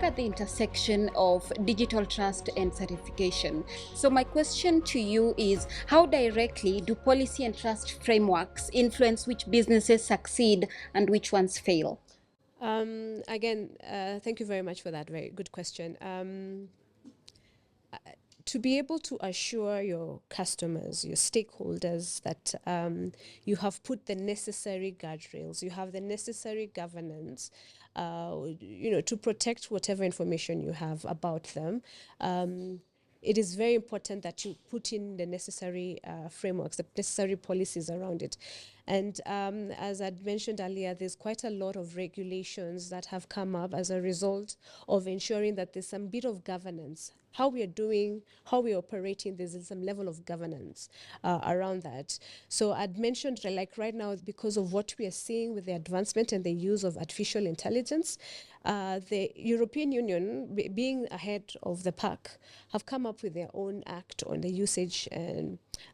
at the intersection of digital trust and certification. So my question to you is, how directly do policy and trust frameworks influence which businesses succeed and which ones fail? Thank you very much for that very good question. To be able to assure your customers, your stakeholders, that you have put the necessary guardrails, you have the necessary governance, to protect whatever information you have about them. It is very important that you put in the necessary frameworks, the necessary policies around it. And as I'd mentioned earlier, there's quite a lot of regulations that have come up as a result of ensuring that there's some bit of governance. How we are doing, how we are operating, there's some level of governance around that. So I'd mentioned, like right now, because of what we are seeing with the advancement and the use of artificial intelligence, the European Union, being ahead of the pack, have come up with their own act on the usage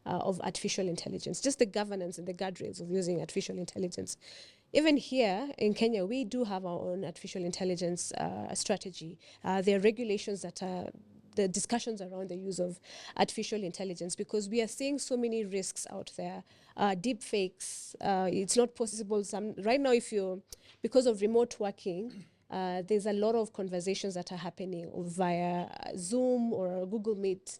of artificial intelligence, just the governance and the guardrails of using artificial intelligence. Even here in Kenya, we do have our own artificial intelligence strategy. There are regulations that are the discussions around the use of artificial intelligence, because we are seeing so many risks out there. Deep fakes, it's not possible. Right now, because of remote working, there's a lot of conversations that are happening via Zoom or Google Meet.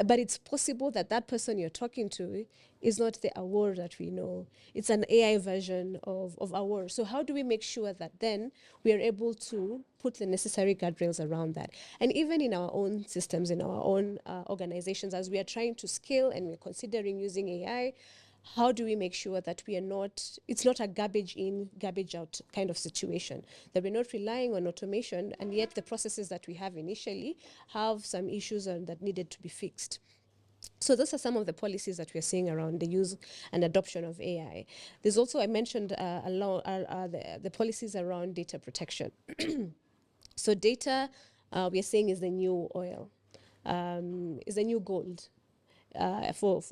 But it's possible that that person you're talking to is not the Awor that we know. It's an AI version of Awor. So how do we make sure that then we are able to put the necessary guardrails around that? And even in our own systems, in our own organizations, as we are trying to scale and we're considering using AI, how do we make sure that it's not a garbage in, garbage out kind of situation, that we're not relying on automation, and yet the processes that we have initially have some issues that needed to be fixed. So those are some of the policies that we're seeing around the use and adoption of AI. There's also, I mentioned the policies around data protection. So data, we are saying, is the new oil, is the new gold. For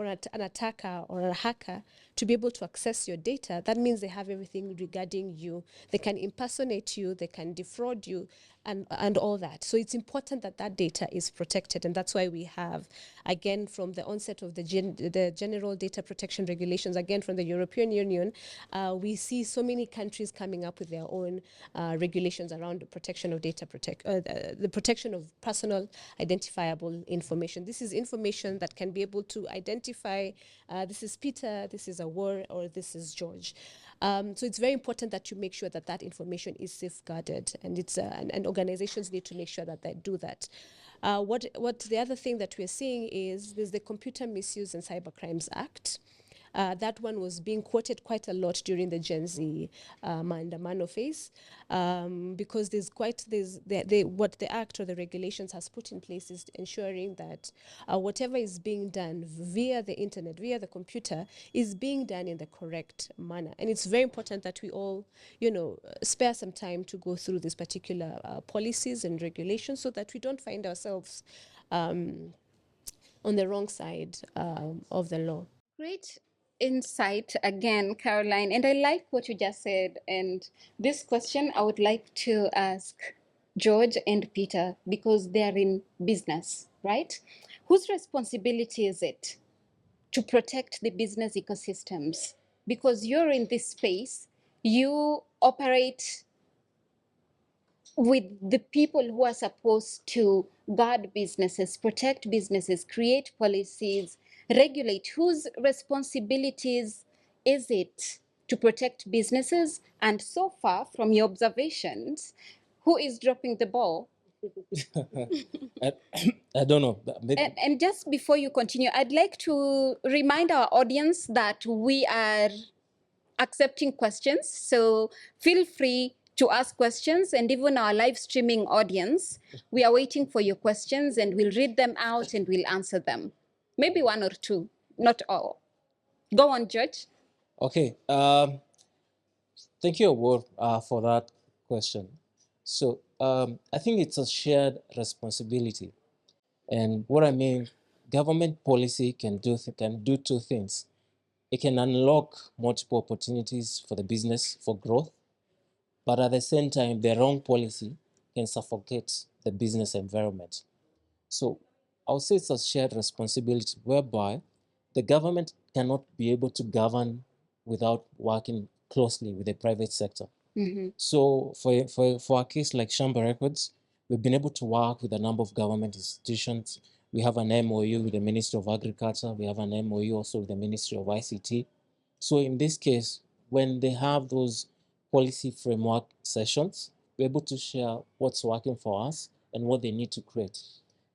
an attacker or a hacker to be able to access your data, that means they have everything regarding you. They can impersonate you, they can defraud you, and all that. So it's important that that data is protected, and that's why we have, again, from the onset of the general data protection regulations, again from the European Union, we see so many countries coming up with their own regulations around the protection of data, the protection of personal identifiable information. This is information that can be able to identify this is Peter, this is Awor, or this is George. So it's very important that you make sure that that information is safeguarded, and and organizations need to make sure that they do that. What the other thing that we're seeing is there's the Computer Misuse and Cybercrimes Act. That one was being quoted quite a lot during the Gen Z Maandamano phase, because what the act or the regulations has put in place is ensuring that whatever is being done via the internet, via the computer, is being done in the correct manner. And it's very important that we all, spare some time to go through these particular policies and regulations so that we don't find ourselves on the wrong side of the law. Great insight again, Caroline. And I like what you just said. And this question I would like to ask George and Peter, because they're in business, right? Whose responsibility is it to protect the business ecosystems? Because you're in this space, you operate with the people who are supposed to guard businesses, protect businesses, create policies, regulate. Whose responsibilities is it to protect businesses? And so far, from your observations, who is dropping the ball? I don't know. And just before you continue, I'd like to remind our audience that we are accepting questions. So feel free to ask questions, and even our live streaming audience, we are waiting for your questions, and we'll read them out and we'll answer them. Maybe one or two, not all. Go on, George. Okay. Thank you, Awor, for that question. So I think it's a shared responsibility. And what I mean, government policy can do two things. It can unlock multiple opportunities for the business for growth, but at the same time, the wrong policy can suffocate the business environment. So I would say it's a shared responsibility whereby the government cannot be able to govern without working closely with the private sector. So for a case like Shamba Records, we've been able to work with a number of government institutions. We have an MOU with the Ministry of Agriculture. We have an MOU also with the Ministry of ICT. So in this case, when they have those policy framework sessions, we're able to share what's working for us and what they need to create.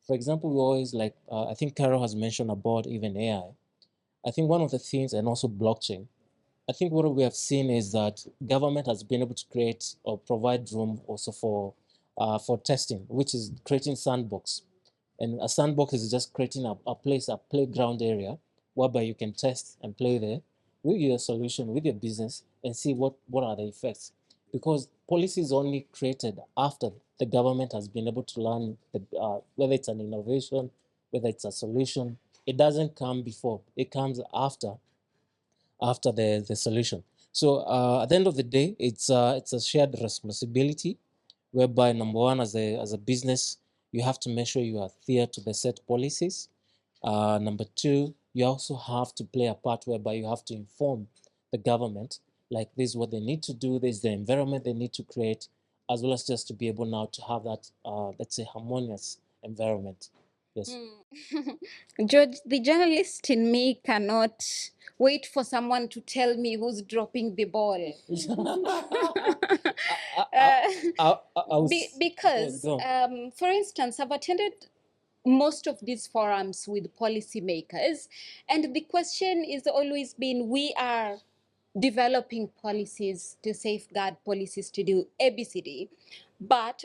For example, we always I think Carol has mentioned about even AI. I think one of the things, and also blockchain, I think what we have seen is that government has been able to create or provide room also for testing, which is creating sandbox. And a sandbox is just creating a place, a playground area, whereby you can test and play there with your solution, with your business, and see what are the effects. Because policy is only created after the government has been able to learn whether it's an innovation, whether it's a solution. It doesn't come before; it comes after the solution. So at the end of the day, it's a shared responsibility, whereby number one, as a business, you have to make sure you adhere to the set policies. Number two, you also have to play a part whereby you have to inform the government, like this is what they need to do, this is the environment they need to create, as well as just to be able now to have that, let's say, harmonious environment. Yes. George, the journalist in me cannot wait for someone to tell me who's dropping the ball. Because, for instance, I've attended most of these forums with policymakers, and the question is always been, we are developing policies to safeguard, policies to do ABCD, but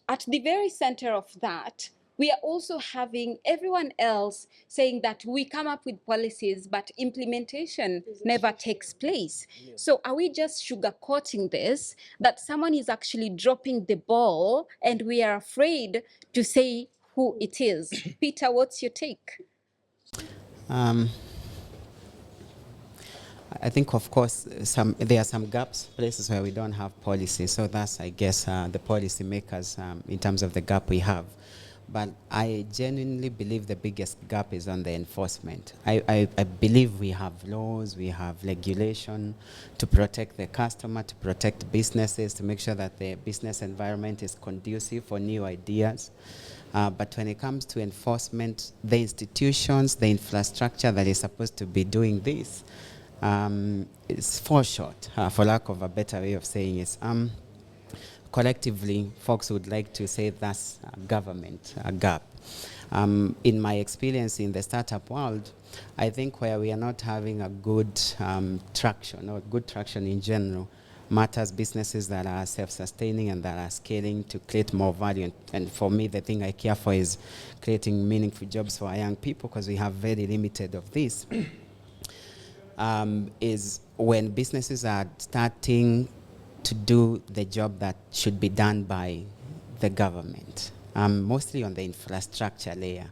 at the very center of that, we are also having everyone else saying that we come up with policies, but implementation never takes place. Yeah. So are we just sugarcoating this, that someone is actually dropping the ball and we are afraid to say who it is? Peter, what's your take? I think, of course, there are some gaps, places where we don't have policy. So that's, I guess, the policy makers in terms of the gap we have. But I genuinely believe the biggest gap is on the enforcement. I believe we have laws, we have regulation to protect the customer, to protect businesses, to make sure that the business environment is conducive for new ideas. But when it comes to enforcement, the institutions, the infrastructure that is supposed to be doing this, it's fall short, for lack of a better way of saying it. Collectively, folks would like to say that's a government gap. In my experience in the startup world, I think where we are not having a good traction, or good traction in general, matters businesses that are self-sustaining and that are scaling to create more value. And for me, the thing I care for is creating meaningful jobs for our young people, because we have very limited of this. Is when businesses are starting to do the job that should be done by the government, mostly on the infrastructure layer.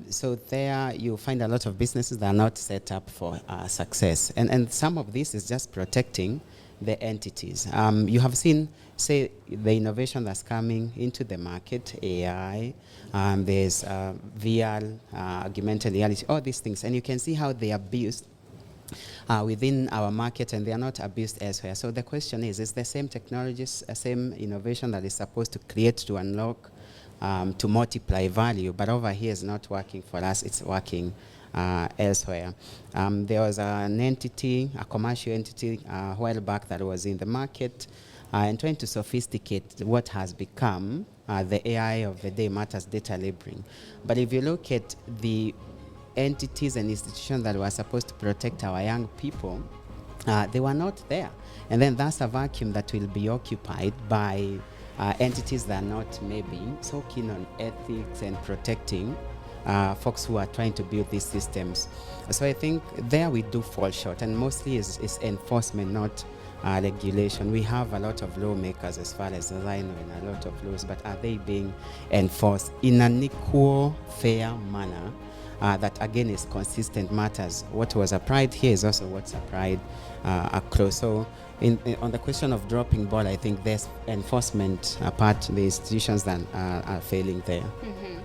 So there you find a lot of businesses that are not set up for success. And some of this is just protecting the entities. You have seen, say, the innovation that's coming into the market, AI, there's VR, augmented reality, all these things. And you can see how they are abused within our market, and they are not abused elsewhere. So the question is the same technologies, same innovation that is supposed to create, to unlock, to multiply value, but over here is not working for us, it's working elsewhere. There was an entity, a commercial entity, a while back that was in the market and trying to sophisticate what has become the AI of the day, matters data labeling. But if you look at the entities and institutions that were supposed to protect our young people, they were not there. And then that's a vacuum that will be occupied by entities that are not maybe so keen on ethics and protecting folks who are trying to build these systems. So I think there we do fall short, and mostly is enforcement, not regulation. We have a lot of lawmakers, as far as I know, and a lot of laws, but are they being enforced in an equal, fair manner that again is consistent matters. What was applied here is also what's applied across. So on the question of dropping ball, I think there's enforcement part, the institutions that are failing there. Mm-hmm.